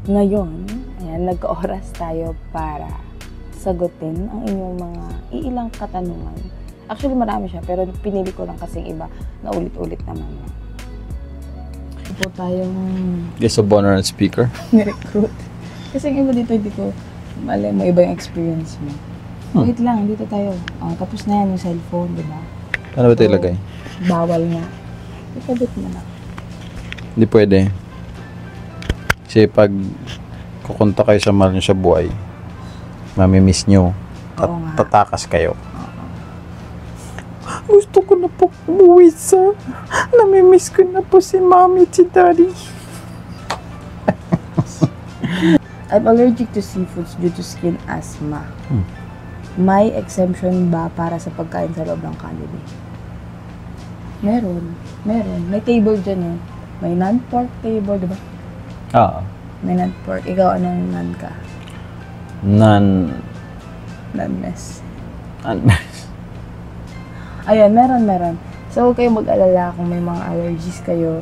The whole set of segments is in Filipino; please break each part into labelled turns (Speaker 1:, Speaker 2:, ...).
Speaker 1: Ngayon, ayan, nag-oras tayo para sagutin ang inyong mga iilang katanungan. Actually, marami siya, pero pinili ko lang kasing iba na ulit-ulit naman. Ito tayong
Speaker 2: Guest of honor and speaker.
Speaker 1: ni-recruit. Kasi yung iba dito, hindi ko malay mo, iba yung experience mo. Wait lang, dito tayo. Tapos na yan yung cellphone, di ba?
Speaker 2: Ano ba ito ilagay?
Speaker 1: Bawal nga. Ikabit mo na.
Speaker 2: Hindi pwede. Kasi pag kukunta kayo sa mahal nyo sa buhay, mamimiss nyo.
Speaker 1: Oo nga.
Speaker 2: Tatakas kayo. Gusto ko na po umuwi sa... Namimiss ko na po si mommy at si daddy.
Speaker 1: I'm allergic to seafoods due to skin asthma. May exemption ba para sa pagkain sa loob ng Jollibee? Meron. May table dyan eh. May non-pork table, di ba?
Speaker 2: Oo.
Speaker 1: May non-pork. Ikaw, anong non ka? Non-mess. Ayun, meron. So, huwag kayong mag-alala kung may mga allergies kayo.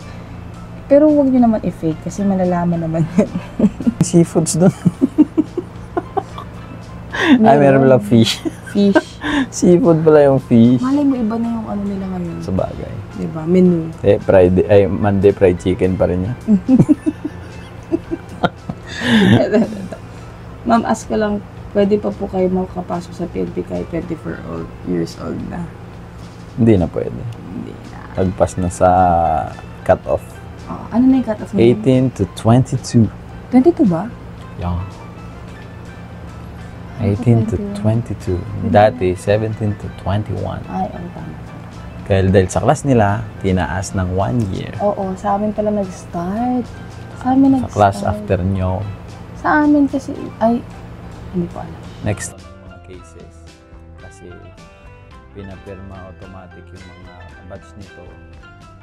Speaker 1: Pero huwag nyo naman i-fake kasi malalaman naman yun.
Speaker 2: Seafoods doon. Meron lang fish.
Speaker 1: Fish.
Speaker 2: Seafood pala yung fish.
Speaker 1: Malay mo, iba na yung ano nila ngayon.
Speaker 2: Sa bagay.
Speaker 1: Diba? Menu.
Speaker 2: Monday fried chicken pa rin yan.
Speaker 1: Ma'am, ask ko lang, pwede pa po kayo makapasok sa PNP kahit 24 years old na?
Speaker 2: Hindi na pwede.
Speaker 1: Hindi na.
Speaker 2: Lagpas na sa cut-off.
Speaker 1: Oh, ano na yung cut-off mo?
Speaker 2: 18 to 22.
Speaker 1: 22 ba?
Speaker 2: Yeah. 18 to 22. Dati, 17 to 21.
Speaker 1: Ay, ang tama.
Speaker 2: Dahil sa class nila, tinaas ng 1 year.
Speaker 1: Oo, sa amin pala nag-start. Sa amin
Speaker 2: Sa class after nyo.
Speaker 1: Sa amin kasi, hindi ko alam.
Speaker 2: Next, mga cases. Kasi, pinapirma automatic yung mga batch nito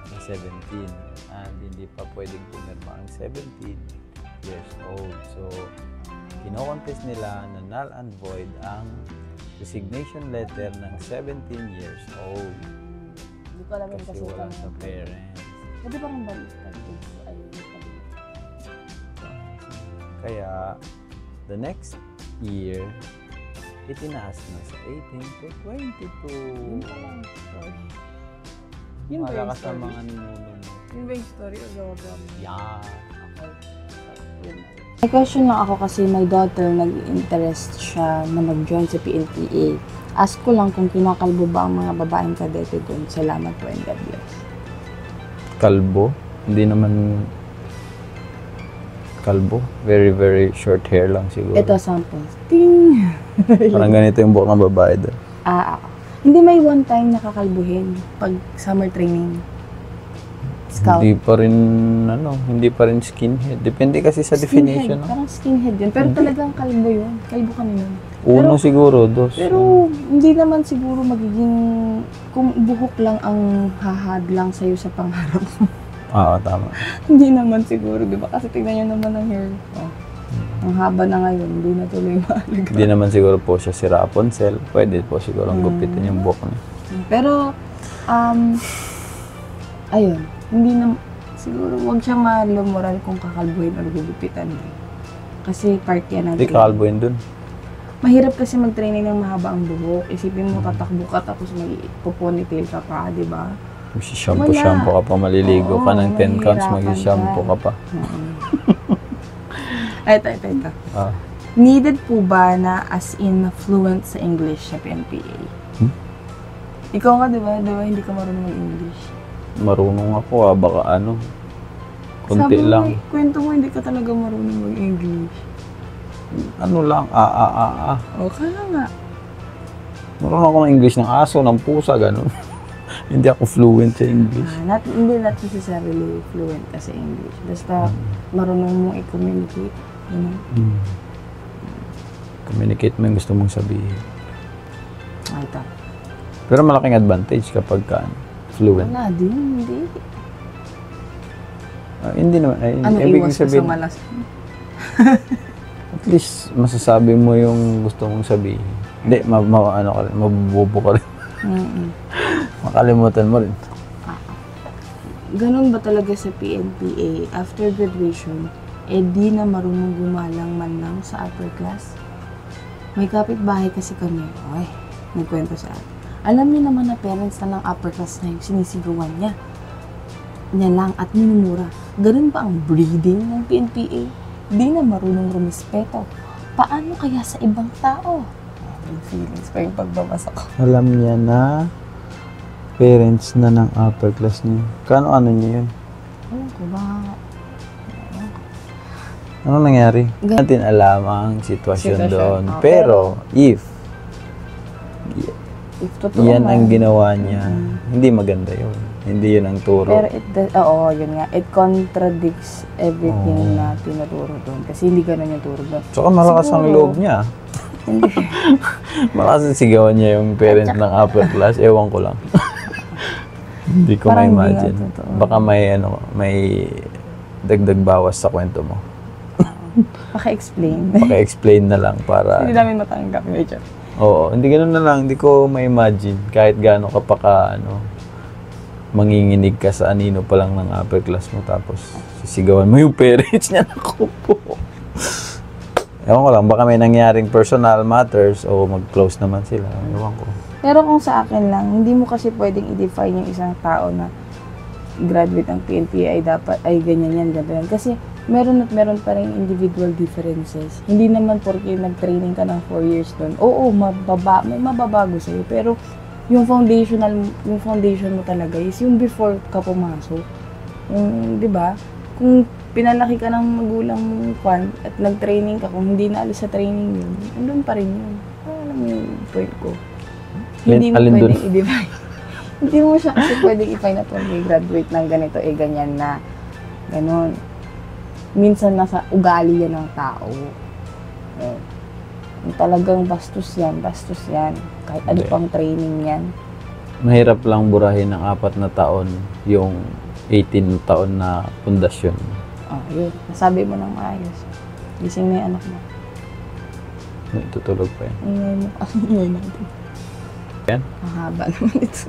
Speaker 2: na 17. And hindi pa pwedeng pumirma ang 17 years old. So, kino-contest nila na null and void ang resignation letter ng 17 years old.
Speaker 1: Hindi ko alam yun
Speaker 2: Kasi wala sa parents.
Speaker 1: Pwede ba kang baliktad?
Speaker 2: Kaya, the next year, itinaas na sa 18 to 22.
Speaker 1: Yun ba yung
Speaker 2: Malakas ang
Speaker 1: story?
Speaker 2: mga ninunong mo.
Speaker 1: Yun ba yung story o gawa?
Speaker 2: Yeah.
Speaker 1: May question lang ako kasi my daughter nag-interest siya na mag-join sa PNPA. Ask ko lang kung kinakalbo ba ang mga babaeng kadete doon. Salamat po and God bless.
Speaker 2: Kalbo? Hindi naman kalbo. Very, very short hair lang siguro.
Speaker 1: Ito sample. Ting!
Speaker 2: Parang ganito yung buhok ng babae doon.
Speaker 1: Hindi may one time nakakalbuhin pag summer training. Scout.
Speaker 2: Hindi pa rin skinhead. Depende kasi sa definition. No?
Speaker 1: Parang skinhead yun. Pero talagang kalbo yun. Kalbo ka nun.
Speaker 2: Uno siguro, dos.
Speaker 1: Pero hindi naman siguro magiging, kung buhok lang ang hahadlang sa'yo sa pangarap mo.
Speaker 2: Oo, tama.
Speaker 1: Hindi naman siguro, di ba? Kasi tignan nyo naman ang hair. Ang haba na ngayon, hindi na tuloy maalaga.
Speaker 2: Hindi naman siguro po siya si Rapunzel. Pwede po siguro ang gupitin yung buhok niya.
Speaker 1: Pero, ayun, hindi na, siguro wag siya malumural kung kakalbuhin o gugupitan. Kasi part yan natin.
Speaker 2: Hindi kalbuhin dun.
Speaker 1: Mahirap kasi mag-training ng mahaba ang buhok. Isipin mo, tatakbo ka tapos may puponytail ka pa, di ba?
Speaker 2: Shampoo ka pa, maliligo ka ng 10 counts,
Speaker 1: mahirapan
Speaker 2: mag-shampoo ka pa.
Speaker 1: Ito. Needed po ba na as in fluent sa English sa PNPA? Ikaw nga, di ba? Hindi ka marunong mag-English.
Speaker 2: Marunong ako baka konti
Speaker 1: Sabi
Speaker 2: lang.
Speaker 1: Mo, kwento mo, hindi ka talaga marunong mag-English.
Speaker 2: Ano lang,
Speaker 1: O, kaya nga.
Speaker 2: Marunong ako ng English ng aso, ng pusa, ganun. Hindi ako fluent sa English.
Speaker 1: Hindi not necessarily fluent ka sa English. Basta marunong mong i-communicate. You know?
Speaker 2: Communicate mo yung gusto mong sabihin.
Speaker 1: Ito.
Speaker 2: Pero malaking advantage kapag fluent.
Speaker 1: Wala din, hindi.
Speaker 2: Hindi naman.
Speaker 1: Iwas ka sa malas?
Speaker 2: At least, masasabi mo yung gusto mong sabihin. Hindi, mabububo ka rin. Makalimutan mo rin.
Speaker 1: Ganun ba talaga sa PNPA? After graduation, eh di na marunong gumalang man lang sa upper class. May kapitbahay kasi kami, ay, nagkwento sa akin. Alam niyo naman na parents na ng upper class na yung sinisigawan niya. Niya lang at minumura. Ganun ba ang breeding ng PNPA? Di na marunong rumispeto. Paano kaya sa ibang tao? May feelings pa yung pagbabasa ko.
Speaker 2: Alam niya na parents na ng upper class niya. Ano niya yun?
Speaker 1: Alam ko ba?
Speaker 2: Ano nangyari? Natin alam ang sitwasyon doon.
Speaker 1: Oh,
Speaker 2: Pero, if
Speaker 1: totoo
Speaker 2: yan
Speaker 1: man,
Speaker 2: ang ginawa niya, hindi maganda yun. Hindi yun ang turo.
Speaker 1: pero oo, yun nga. It contradicts everything na tinuturo doon. Kasi hindi ganun yung turo doon.
Speaker 2: Tsaka malakas ang
Speaker 1: Siguro.
Speaker 2: loob niya.
Speaker 1: Hindi.
Speaker 2: Malakas ang sigawan niya yung parents ng upper class. Ewan ko lang. Hindi ko
Speaker 1: Parang hindi
Speaker 2: ma-imagine.
Speaker 1: nga totoo.
Speaker 2: Baka may dagdag bawas sa kwento mo.
Speaker 1: Paka-explain.
Speaker 2: Paki-explain na lang para...
Speaker 1: Hindi namin matanggap. Medyo.
Speaker 2: Oo, hindi ganun na lang. Hindi ko ma-imagine kahit gaano ka pa manginginig ka sa anino pa lang ng upper class mo tapos sisigawan mo yung parents niya. Naku po. Ewan ko lang, baka may nangyaring personal matters o mag-close naman sila. Ewan ko.
Speaker 1: Pero kung sa akin lang, hindi mo kasi pwedeng i-define yung isang tao na graduate ng PNP ay dapat, ay ganyan yan, ganyan. Kasi meron at meron pa rin individual differences. Hindi naman porque nag-training ka ng 4 years doon. Oo, may mababago sa'yo. Pero yung foundation mo talaga is yung before ka pumasok. Yung, di ba? Kung pinalaki ka ng magulang mo at nag-training ka, kung hindi na alis sa training yun, andun pa rin yun. Alam mo yung point ko. Hindi mo pwedeng i-define. Hindi mo siya kasi pwedeng i-define na kung may graduate ng ganito, ganyan na. Ganon. Minsan nasa ugali yan ng tao. Talagang bastos yan. Kahit ano pang training yan.
Speaker 2: Mahirap lang burahin ng 4 na taon yung 18 taon na pundasyon.
Speaker 1: Yun. Nasabi mo ng maayos. Gising na yung anak mo.
Speaker 2: Tutulog pa yan.
Speaker 1: Ingay mo. Ingay natin.
Speaker 2: Yan?
Speaker 1: Mahaba naman ito.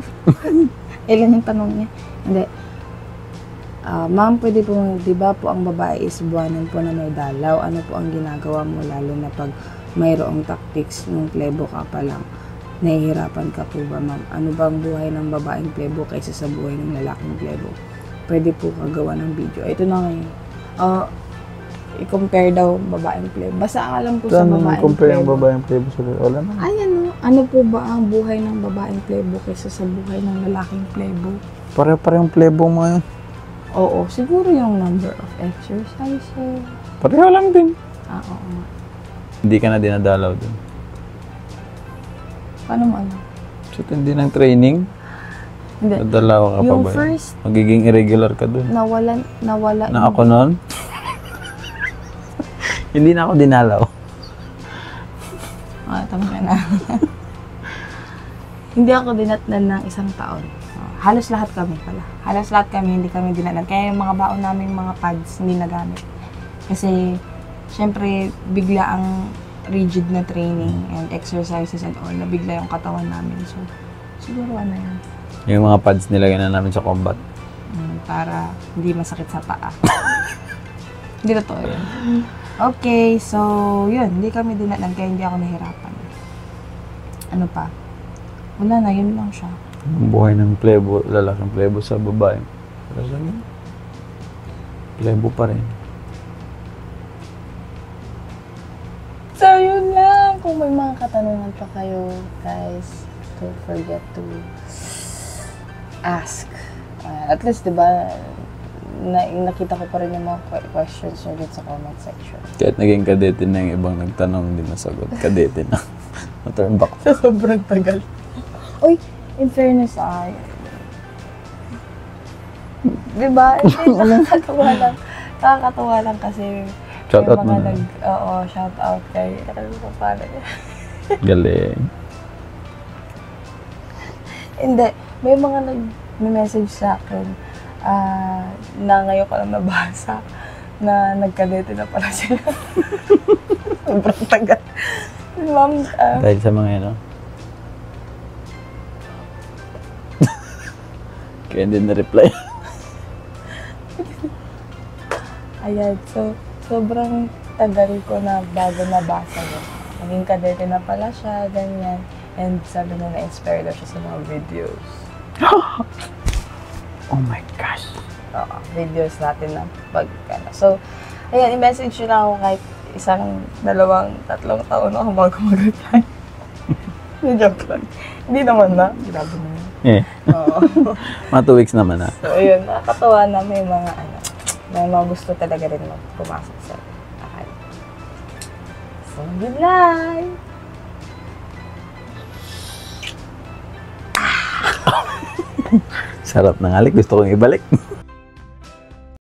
Speaker 1: Ilan yung tanong niya? Hindi. Ma'am, pwede po, di ba po ang babae is buwanan po na may dalaw? Ano po ang ginagawa mo lalo na pag mayroong tactics nung plebo ka pa lang? Nahihirapan ka po ba, ma'am? Ano ba ang buhay ng babaeng plebo kaysa sa buhay ng lalaking plebo? Pwede po kagawa ng video. Ito na ngayon. I-compare daw babaeng plebo. Basta ang alam ko sa babaeng
Speaker 2: compare ang
Speaker 1: plebo.
Speaker 2: babaeng plebo sa wala na.
Speaker 1: Ay, ano po ba ang buhay ng babaeng plebo kaysa sa buhay ng lalaking plebo?
Speaker 2: Pareho-parehong plebo mo ngayon.
Speaker 1: Oo, siguro yung number of exercises.
Speaker 2: Pareho lang din.
Speaker 1: Oo nga.
Speaker 2: Hindi ka na dinadalaw dun.
Speaker 1: Paano mo ano?
Speaker 2: So, hindi ng training.
Speaker 1: Hindi.
Speaker 2: Nadalaw ka pa
Speaker 1: Yung
Speaker 2: ba?
Speaker 1: first,
Speaker 2: Magiging irregular ka dun.
Speaker 1: nawala.
Speaker 2: Na ako nun? Hindi na ako dinalaw.
Speaker 1: Tama ka na. Hindi ako dinatnan ng isang taon. Halos lahat kami pala. Halos lahat kami, hindi kami dinatnan. Kaya yung mga baon namin, mga pads, hindi nagamit. Kasi, syempre, bigla ang rigid na training and exercises and all, nabigla yung katawan namin. So, siguro ano yan.
Speaker 2: Yung mga pads nilagay na namin sa combat.
Speaker 1: Para hindi masakit sa paa. Hindi totoo yun. Okay, so, yun. Hindi kami dinatnan, kaya hindi ako nahirapan. Ano pa? Wala na, yun lang siya.
Speaker 2: Ang buhay ng plebo, lalaking plebo sa babae. Pero sa akin, plebo pa rin.
Speaker 1: So, yun lang. Kung may mga katanungan pa kayo, guys, don't forget to ask. At least, di ba, nakita ko pa rin yung mga questions nyo dito sa comment section.
Speaker 2: Kahit naging kadete na yung ibang nagtanong, hindi nasagot. Kadete na. Na-turn back.
Speaker 1: Sobrang tagal. Uy, in fairness, di ba? Nakakatawa lang kasi
Speaker 2: Shout out mo na.
Speaker 1: shout out kay paano niya.
Speaker 2: Galing.
Speaker 1: Hindi, may mga nag-message sa akin na ngayon ko lang nabasa na nagkadete na pala sila. Sobrang tagal. Ma'am,
Speaker 2: Dahil sa mga ano. Kaya hindi na-reply.
Speaker 1: ayan, so, sobrang tagal ko na bago nabasa yun. Naging kadete na pala siya, ganyan. And sabi niya na-inspire daw siya sa mga videos.
Speaker 2: Oh my gosh.
Speaker 1: Oo, videos natin na pagkano. So, ayan, i-message nyo lang ako kahit isang, 2, 3 taon ako bago mag-reply. Joke lang. Hindi naman na. Grabe naman.
Speaker 2: Eh,
Speaker 1: Oo.
Speaker 2: mga 2 weeks naman na.
Speaker 1: So, ayun, nakakatawa na may mga may mga gusto talaga rin pumasok sa akal. So, good night!
Speaker 2: Sarap ng halik. Gusto kong ibalik.